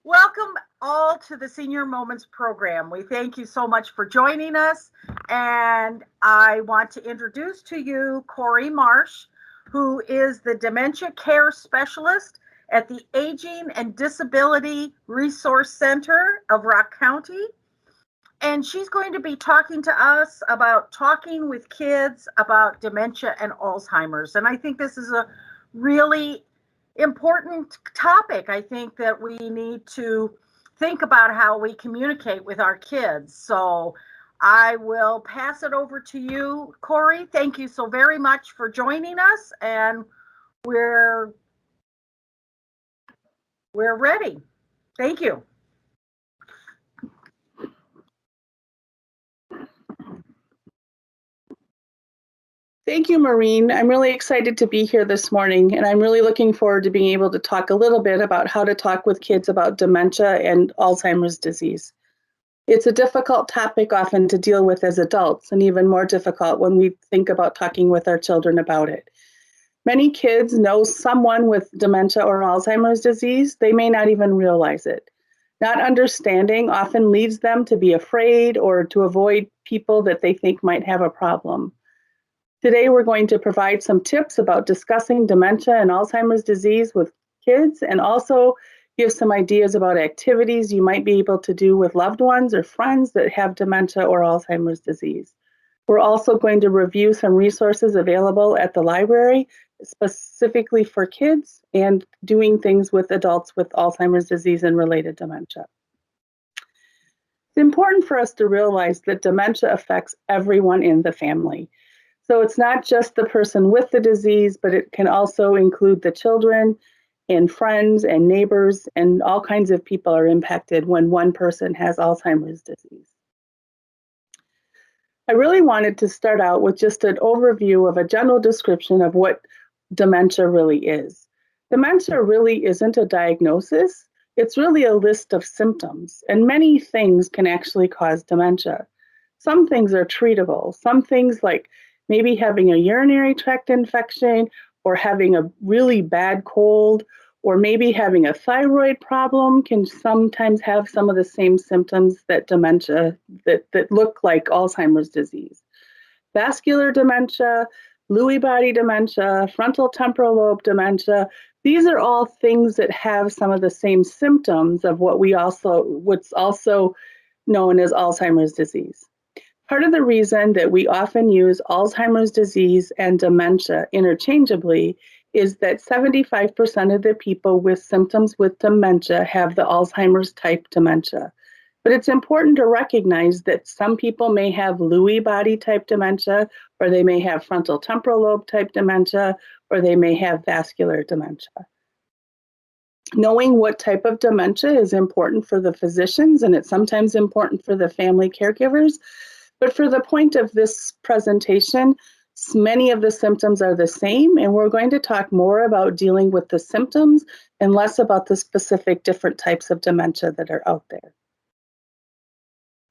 Welcome all to the Senior Moments program. We thank you so much for joining us. And I want to introduce to you Corey Marsh, who is the Dementia Care Specialist at the Aging and Disability Resource Center of Rock County. And she's going to be talking to us about talking with kids about dementia and Alzheimer's. And I think this is a really important topic. I think that we need to think about how we communicate with our kids. So I will pass it over to you, Corey. Thank you so very much for joining us, and we're ready. Thank you. Thank you, Maureen. I'm really excited to be here this morning, and I'm really looking forward to being able to talk a little bit about how to talk with kids about dementia and Alzheimer's disease. It's a difficult topic often to deal with as adults, and even more difficult when we think about talking with our children about it. Many kids know someone with dementia or Alzheimer's disease. They may not even realize it. Not understanding often leads them to be afraid or to avoid people that they think might have a problem. Today, we're going to provide some tips about discussing dementia and Alzheimer's disease with kids, and also give some ideas about activities you might be able to do with loved ones or friends that have dementia or Alzheimer's disease. We're also going to review some resources available at the library, specifically for kids, and doing things with adults with Alzheimer's disease and related dementia. It's important for us to realize that dementia affects everyone in the family. So it's not just the person with the disease, but it can also include the children and friends and neighbors, and all kinds of people are impacted when one person has Alzheimer's disease. I really wanted to start out with just an overview of a general description of what dementia really is. Dementia really isn't a diagnosis. It's really a list of symptoms, and many things can actually cause dementia. Some things are treatable. Some things like maybe having a urinary tract infection, or having a really bad cold, or maybe having a thyroid problem can sometimes have some of the same symptoms that dementia, that look like Alzheimer's disease. Vascular dementia, Lewy body dementia, frontal temporal lobe dementia, these are all things that have some of the same symptoms of what's also known as Alzheimer's disease. Part of the reason that we often use Alzheimer's disease and dementia interchangeably is that 75% of the people with symptoms with dementia have the Alzheimer's type dementia. But it's important to recognize that some people may have Lewy body type dementia, or they may have frontal temporal lobe type dementia, or they may have vascular dementia. Knowing what type of dementia is important for the physicians, and it's sometimes important for the family caregivers. But for the point of this presentation, many of the symptoms are the same, and we're going to talk more about dealing with the symptoms and less about the specific different types of dementia that are out there.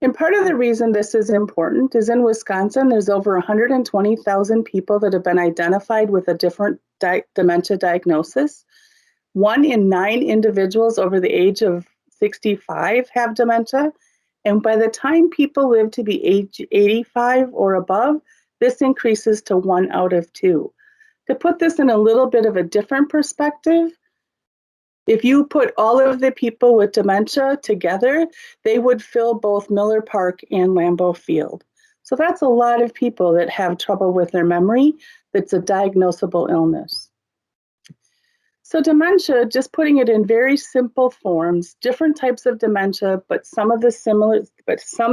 And part of the reason this is important is in Wisconsin, there's over 120,000 people that have been identified with a different dementia diagnosis. 1 in 9 individuals over the age of 65 have dementia. And by the time people live to be age 85 or above, this increases to 1 out of 2. To put this in a little bit of a different perspective, if you put all of the people with dementia together, they would fill both Miller Park and Lambeau Field. So that's a lot of people that have trouble with their memory. That's a diagnosable illness. So dementia, just putting it in very simple forms, different types of dementia, but some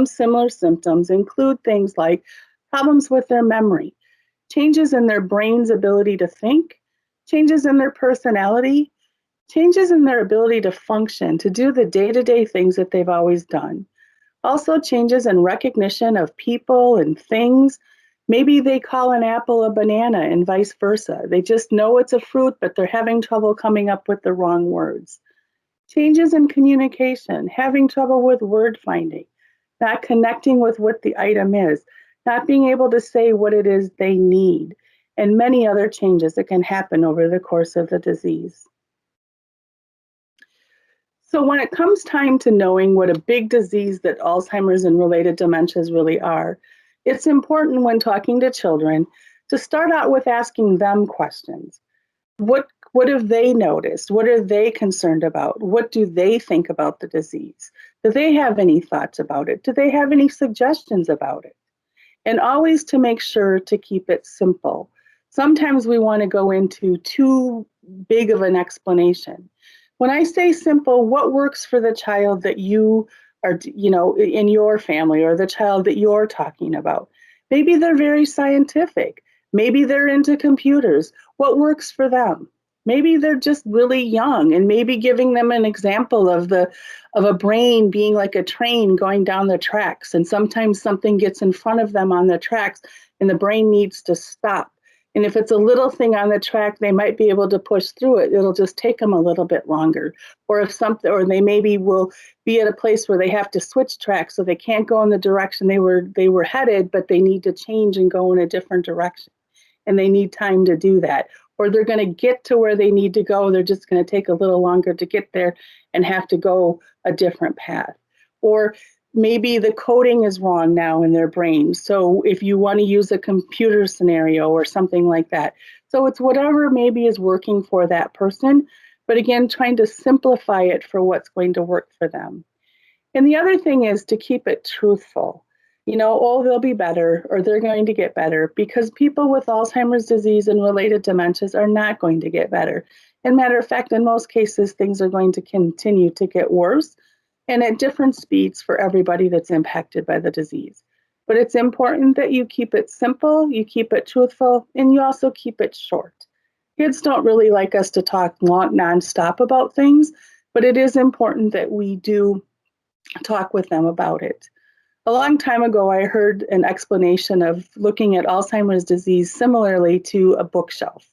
similar symptoms include things like problems with their memory, changes in their brain's ability to think, changes in their personality, changes in their ability to function, to do the day-to-day things that they've always done. Also changes in recognition of people and things. Maybe they call an apple a banana and vice versa. They just know it's a fruit, but they're having trouble coming up with the wrong words. Changes in communication, having trouble with word finding, not connecting with what the item is, not being able to say what it is they need, and many other changes that can happen over the course of the disease. So when it comes time to knowing what a big disease that Alzheimer's and related dementias really are, it's important when talking to children to start out with asking them questions. What have they noticed? What are they concerned about? What do they think about the disease? Do they have any thoughts about it? Do they have any suggestions about it? And always to make sure to keep it simple. Sometimes we want to go into too big of an explanation. When I say simple, what works for the child that you are, in your family or the child that you're talking about? Maybe they're very scientific. Maybe they're into computers. What works for them? Maybe they're just really young, and maybe giving them an example of a brain being like a train going down the tracks, and sometimes something gets in front of them on the tracks and the brain needs to stop. And if it's a little thing on the track, they might be able to push through it. It'll just take them a little bit longer. Or if something, or they maybe will be at a place where they have to switch tracks, so they can't go in the direction they were headed, but they need to change and go in a different direction. And they need time to do that. Or they're going to get to where they need to go. They're just going to take a little longer to get there and have to go a different path. Or maybe the coding is wrong now in their brain. So if you want to use a computer scenario or something like that. So it's whatever maybe is working for that person, but again, trying to simplify it for what's going to work for them. And the other thing is to keep it truthful. Oh, they'll be better or they're going to get better, because people with Alzheimer's disease and related dementias are not going to get better. And matter of fact, in most cases, things are going to continue to get worse and at different speeds for everybody that's impacted by the disease. But it's important that you keep it simple, you keep it truthful, and you also keep it short. Kids don't really like us to talk nonstop about things, but it is important that we do talk with them about it. A long time ago, I heard an explanation of looking at Alzheimer's disease similarly to a bookshelf.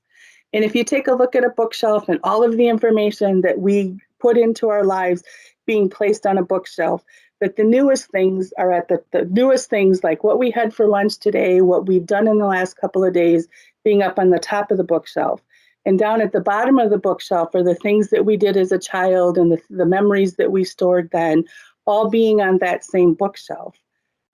And if you take a look at a bookshelf and all of the information that we put into our lives being placed on a bookshelf, that the newest things are at the newest things, like what we had for lunch today, what we've done in the last couple of days, being up on the top of the bookshelf. And down at the bottom of the bookshelf are the things that we did as a child and the memories that we stored then, all being on that same bookshelf.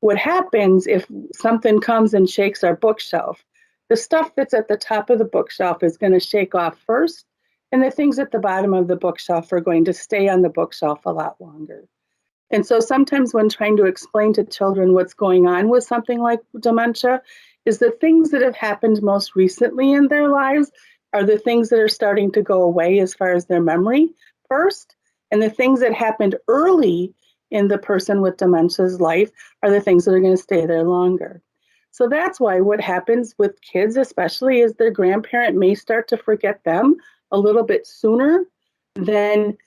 What happens if something comes and shakes our bookshelf? The stuff that's at the top of the bookshelf is going to shake off first, and the things at the bottom of the bookshelf are going to stay on the bookshelf a lot longer. And so sometimes when trying to explain to children what's going on with something like dementia, is the things that have happened most recently in their lives are the things that are starting to go away as far as their memory first, and the things that happened early in the person with dementia's life are the things that are going to stay there longer. So that's why what happens with kids, especially, is their grandparent may start to forget them a little bit sooner than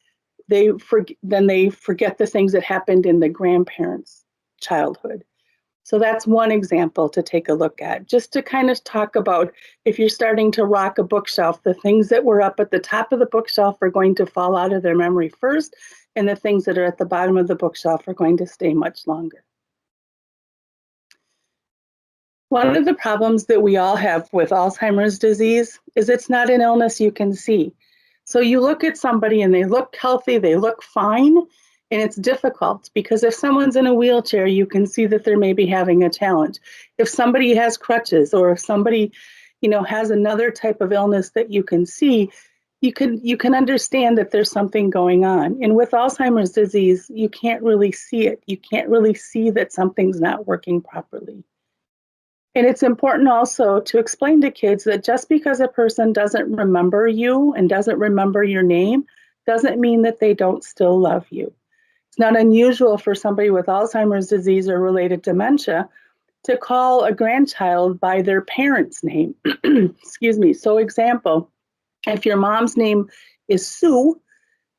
they forget the things that happened in the grandparents' childhood. So that's one example to take a look at, just to kind of talk about if you're starting to rock a bookshelf, the things that were up at the top of the bookshelf are going to fall out of their memory first, and the things that are at the bottom of the bookshelf are going to stay much longer. One of the problems that we all have with Alzheimer's disease is it's not an illness you can see. So you look at somebody and they look healthy, they look fine, and it's difficult because if someone's in a wheelchair, you can see that they're maybe having a challenge. If somebody has crutches, or if somebody, has another type of illness that you can see, you can understand that there's something going on. And with Alzheimer's disease, you can't really see it. You can't really see that something's not working properly. And it's important also to explain to kids that just because a person doesn't remember you and doesn't remember your name doesn't mean that they don't still love you. It's not unusual for somebody with Alzheimer's disease or related dementia to call a grandchild by their parent's name. Excuse me. So example, if your mom's name is Sue,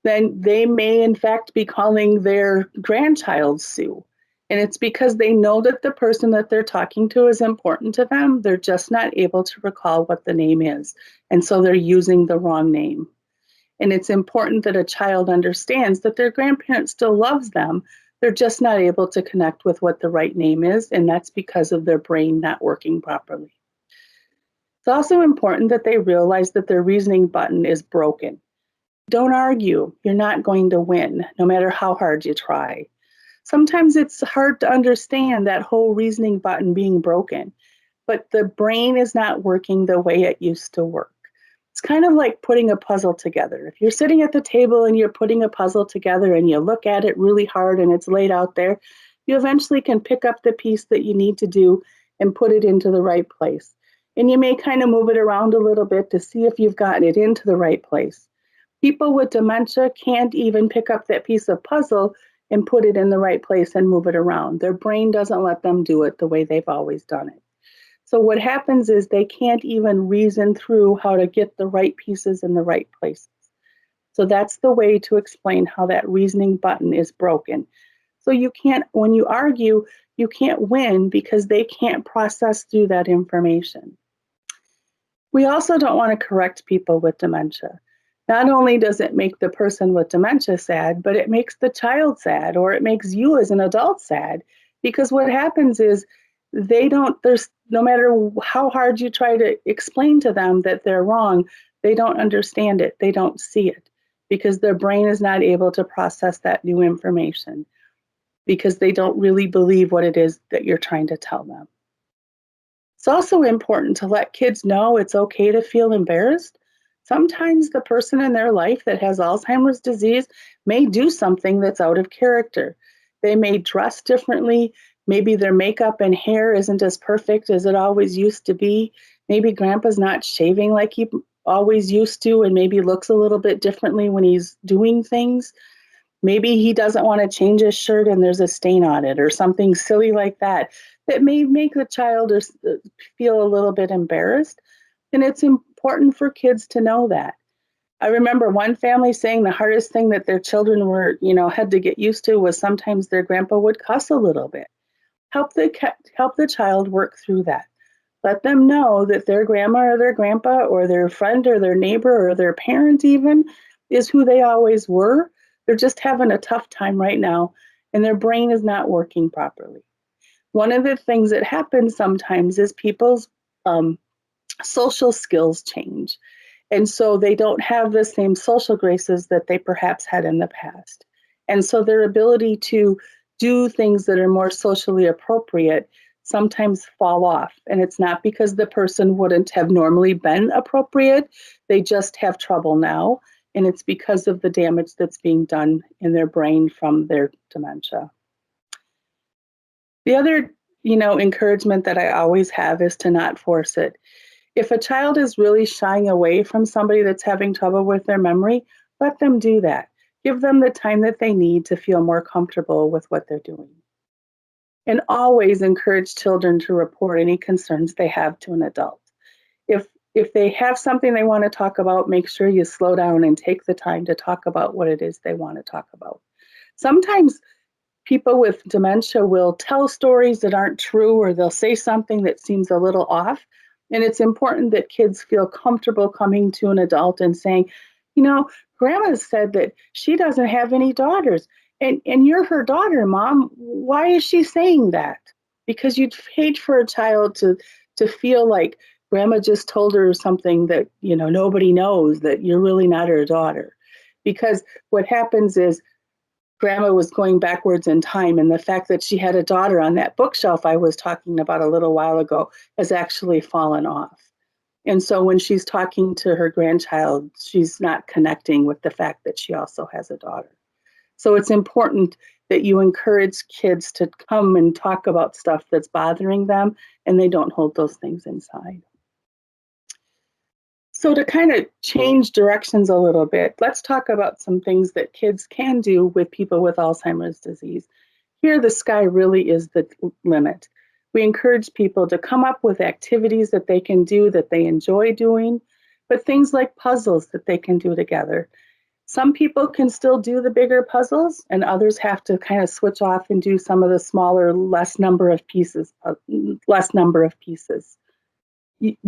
then they may in fact be calling their grandchild Sue. And it's because they know that the person that they're talking to is important to them. They're just not able to recall what the name is. And so they're using the wrong name. And it's important that a child understands that their grandparent still loves them. They're just not able to connect with what the right name is. And that's because of their brain not working properly. It's also important that they realize that their reasoning button is broken. Don't argue. You're not going to win, no matter how hard you try. Sometimes it's hard to understand that whole reasoning button being broken, but the brain is not working the way it used to work. It's kind of like putting a puzzle together. If you're sitting at the table and you're putting a puzzle together and you look at it really hard and it's laid out there, you eventually can pick up the piece that you need to do and put it into the right place. And you may kind of move it around a little bit to see if you've gotten it into the right place. People with dementia can't even pick up that piece of puzzle and put it in the right place and move it around. Their brain doesn't let them do it the way they've always done it. So what happens is they can't even reason through how to get the right pieces in the right places. So that's the way to explain how that reasoning button is broken. So you can't, when you argue, you can't win because they can't process through that information. We also don't want to correct people with dementia. Not only does it make the person with dementia sad, but it makes the child sad, or it makes you as an adult sad, because what happens is there's no matter how hard you try to explain to them that they're wrong, they don't understand it, they don't see it, because their brain is not able to process that new information, because they don't really believe what it is that you're trying to tell them. It's also important to let kids know it's okay to feel embarrassed. Sometimes the person in their life that has Alzheimer's disease may do something that's out of character. They may dress differently. Maybe their makeup and hair isn't as perfect as it always used to be. Maybe grandpa's not shaving like he always used to and maybe looks a little bit differently when he's doing things. Maybe he doesn't want to change his shirt and there's a stain on it or something silly like that that may make the child feel a little bit embarrassed. And it's important for kids to know that. I remember one family saying the hardest thing that their children had to get used to was sometimes their grandpa would cuss a little bit. Help the child work through that. Let them know that their grandma or their grandpa or their friend or their neighbor or their parent even is who they always were. They're just having a tough time right now and their brain is not working properly. One of the things that happens sometimes is people's social skills change. And so they don't have the same social graces that they perhaps had in the past. And so their ability to do things that are more socially appropriate sometimes fall off. And it's not because the person wouldn't have normally been appropriate, they just have trouble now. And it's because of the damage that's being done in their brain from their dementia. The other, encouragement that I always have is to not force it. If a child is really shying away from somebody that's having trouble with their memory, let them do that. Give them the time that they need to feel more comfortable with what they're doing. And always encourage children to report any concerns they have to an adult. If they have something they want to talk about, make sure you slow down and take the time to talk about what it is they want to talk about. Sometimes people with dementia will tell stories that aren't true or they'll say something that seems a little off. And it's important that kids feel comfortable coming to an adult and saying, grandma said that she doesn't have any daughters. And you're her daughter, Mom. Why is she saying that? Because you'd hate for a child to feel like grandma just told her something that, nobody knows, that you're really not her daughter. Because what happens is grandma was going backwards in time, and the fact that she had a daughter on that bookshelf I was talking about a little while ago has actually fallen off. And so when she's talking to her grandchild, she's not connecting with the fact that she also has a daughter. So it's important that you encourage kids to come and talk about stuff that's bothering them, and they don't hold those things inside. So to kind of change directions a little bit, let's talk about some things that kids can do with people with Alzheimer's disease. Here, the sky really is the limit. We encourage people to come up with activities that they can do that they enjoy doing, but things like puzzles that they can do together. Some people can still do the bigger puzzles, and others have to kind of switch off and do some of the smaller, less number of pieces.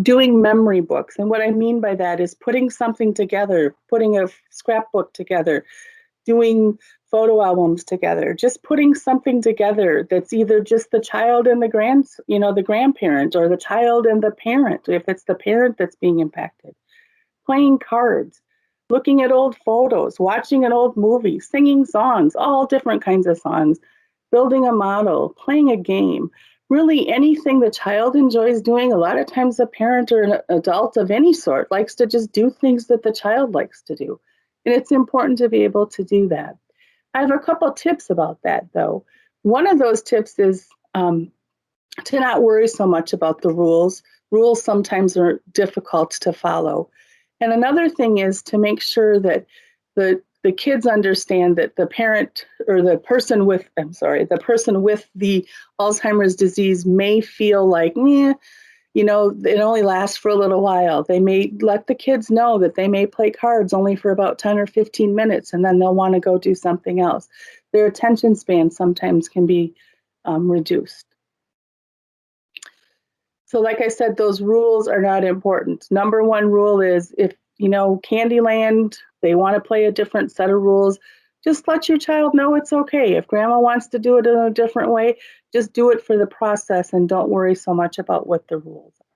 Doing memory books. And what I mean by that is putting something together, putting a scrapbook together, doing photo albums together, just putting something together that's either just the child and the grandparent, or the child and the parent, if it's the parent that's being impacted. Playing cards, looking at old photos, watching an old movie, singing songs, all different kinds of songs, building a model, playing a game, really anything the child enjoys doing. A lot of times a parent or an adult of any sort likes to just do things that the child likes to do. And it's important to be able to do that. I have a couple tips about that though. One of those tips is to not worry so much about the rules. Rules sometimes are difficult to follow. And another thing is to make sure that the kids understand that the parent or the person with, the person with the Alzheimer's disease may feel like, it only lasts for a little while. They may let the kids know that they may play cards only for about 10 or 15 minutes and then they'll want to go do something else. Their attention span sometimes can be reduced. So like I said, those rules are not important. Number one rule is if, Candyland, they want to play a different set of rules, just let your child know it's okay. If grandma wants to do it in a different way, just do it for the process and don't worry so much about what the rules are.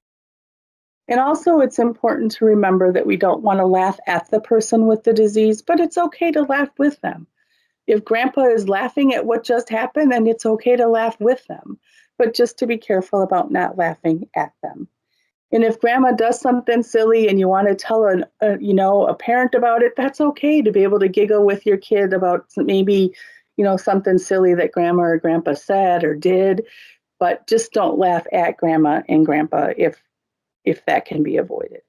And also it's important to remember that we don't want to laugh at the person with the disease, but it's okay to laugh with them. If grandpa is laughing at what just happened, then it's okay to laugh with them, but just to be careful about not laughing at them. And if grandma does something silly and you want to tell a parent about it, that's okay to be able to giggle with your kid about maybe, something silly that grandma or grandpa said or did, but just don't laugh at grandma and grandpa if that can be avoided.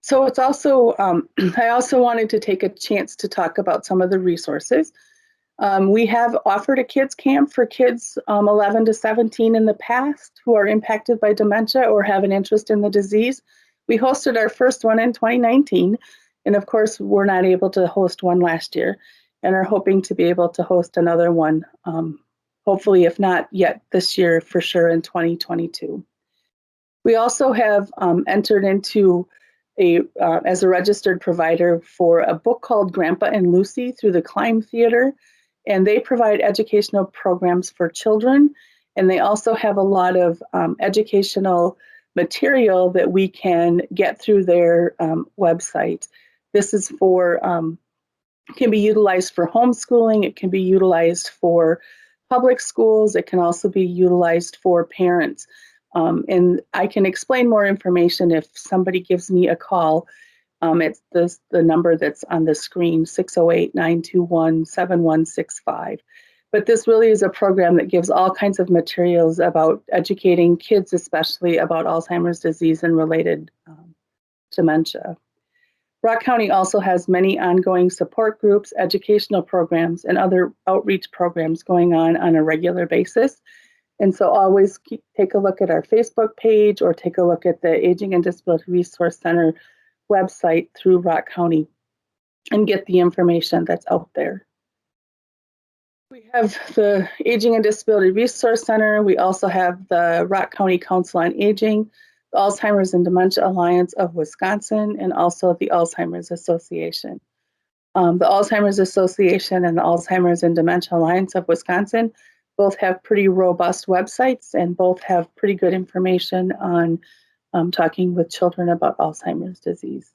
So it's also, I also wanted to take a chance to talk about some of the resources. We have offered a kids camp for kids 11 to 17 in the past who are impacted by dementia or have an interest in the disease. We hosted our first one in 2019, and of course, we're not able to host one last year and are hoping to be able to host another one, hopefully, if not yet this year, for sure in 2022. We also have entered into as a registered provider for a book called Grandpa and Lucy through the Climb Theater, and they provide educational programs for children, and they also have a lot of educational material that we can get through their website. This is can be utilized for homeschooling, it can be utilized for public schools, it can also be utilized for parents. And I can explain more information if somebody gives me a call. It's the number that's on the screen, 608-921-7165. But this really is a program that gives all kinds of materials about educating kids, especially about Alzheimer's disease and related dementia. Rock County also has many ongoing support groups, educational programs, and other outreach programs going on a regular basis. And so always take a look at our Facebook page or take a look at the Aging and Disability Resource Center website through Rock County and get the information that's out there. We have the Aging and Disability Resource Center. We also have the Rock County Council on Aging, the Alzheimer's and Dementia Alliance of Wisconsin, and also the Alzheimer's Association. The Alzheimer's Association and the Alzheimer's and Dementia Alliance of Wisconsin both have pretty robust websites and both have pretty good information on talking with children about Alzheimer's disease.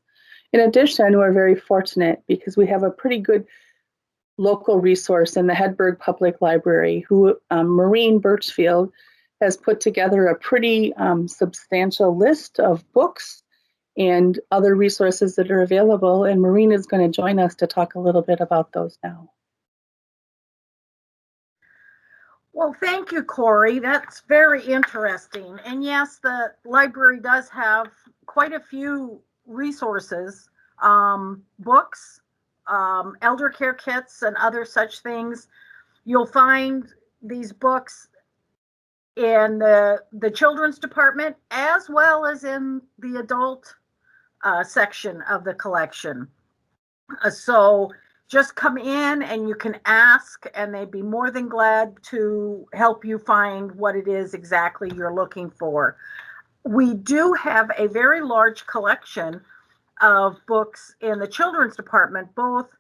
In addition, we're very fortunate because we have a pretty good local resource in the Hedberg Public Library, who Maureen Birchfield has put together a pretty substantial list of books and other resources that are available. And Maureen is going to join us to talk a little bit about those now. Well, thank you, Corey. That's very interesting. And yes, the library does have quite a few resources, books, elder care kits, and other such things. You'll find these books in the children's department as well as in the adult section of the collection. So just come in and you can ask, and they'd be more than glad to help you find what it is exactly you're looking for. We do have a very large collection of books in the children's department, both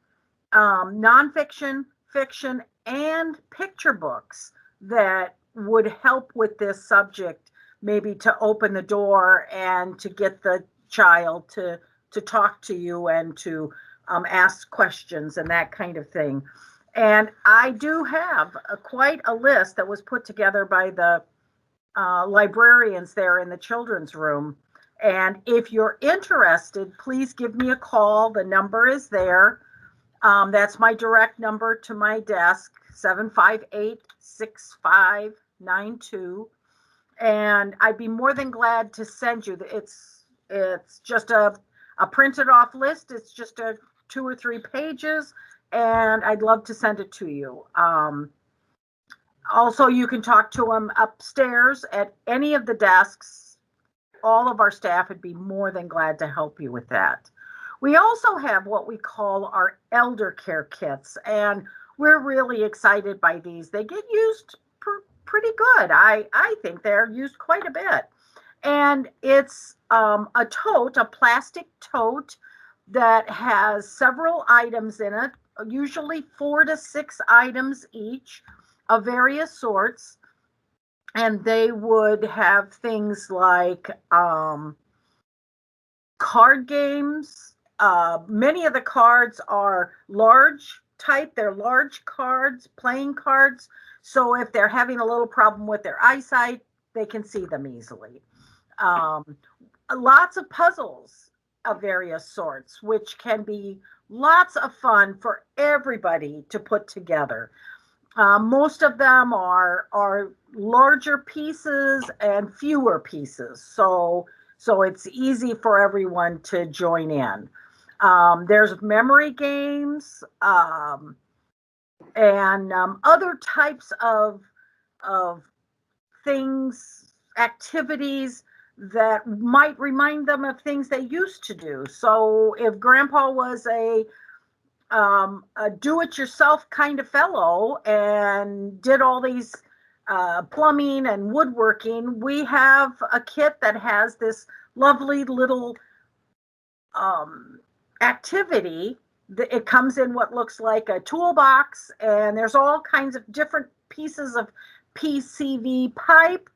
nonfiction, fiction, and picture books that would help with this subject maybe to open the door and to get the child to talk to you and to ask questions and that kind of thing. And I do have quite a list that was put together by the librarians there in the children's room. And if you're interested, please give me a call. The number is there. That's my direct number to my desk, 758-6592. And I'd be more than glad to send you. It's just a printed off list. It's just 2 or 3 pages, and I'd love to send it to you. Also, you can talk to them upstairs at any of the desks. All of our staff would be more than glad to help you with that. We also have what we call our elder care kits, and we're really excited by these. They get used pretty good. I think they're used quite a bit. And it's a tote, a plastic tote that has several items in it, usually 4 to 6 items each of various sorts. And they would have things like card games. Many of the cards are large type. They're large cards, playing cards. So if they're having a little problem with their eyesight, they can see them easily. Lots of puzzles of various sorts, which can be lots of fun for everybody to put together. Most of them are larger pieces and fewer pieces, so it's easy for everyone to join in. There's memory games and other types of things, activities that might remind them of things they used to do. So if Grandpa was a do-it-yourself kind of fellow and did all these plumbing and woodworking, we have a kit that has this lovely little activity. It comes in what looks like a toolbox, and there's all kinds of different pieces of PCV pipe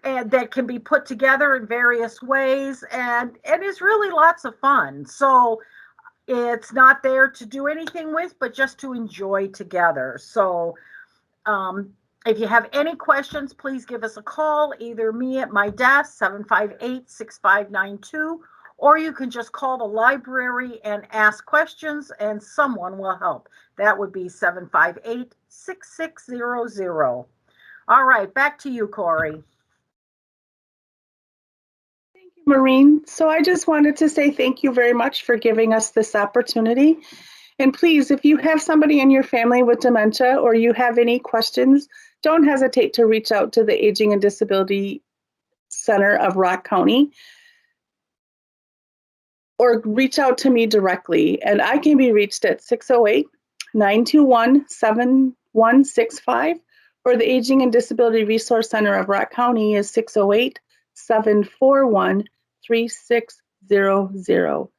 and that can be put together in various ways, and it's really lots of fun. So it's not there to do anything with, but just to enjoy together. So if you have any questions, please give us a call, either me at my desk, 758-6592, or you can just call the library and ask questions and someone will help. That would be 758-6600. All right, back to you, Corey. Thank you, Maureen. So I just wanted to say thank you very much for giving us this opportunity. And please, if you have somebody in your family with dementia or you have any questions, don't hesitate to reach out to the Aging and Disability Center of Rock County or reach out to me directly. And I can be reached at 608-921-7165, or the Aging and Disability Resource Center of Rock County is 608-741-3600.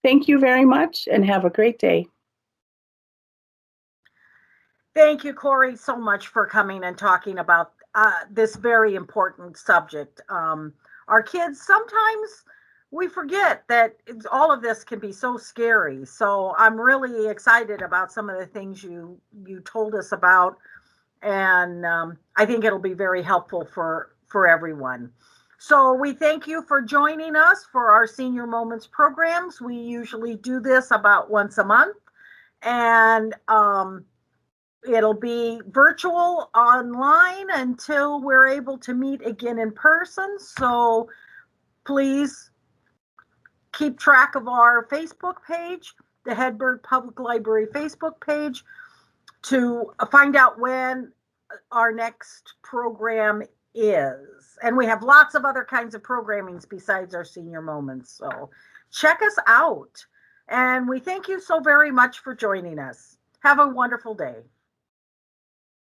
Thank you very much and have a great day. Thank you, Corey, so much for coming and talking about this very important subject. Our kids, sometimes we forget that all of this can be so scary. So I'm really excited about some of the things you told us about. And I think it'll be very helpful for everyone. So we thank you for joining us for our Senior Moments programs. We usually do this about once a month. And it'll be virtual online until we're able to meet again in person. So please keep track of our Facebook page, the Hedberg Public Library Facebook page, to find out when our next program is. And we have lots of other kinds of programmings besides our Senior Moments. So check us out. And we thank you so very much for joining us. Have a wonderful day.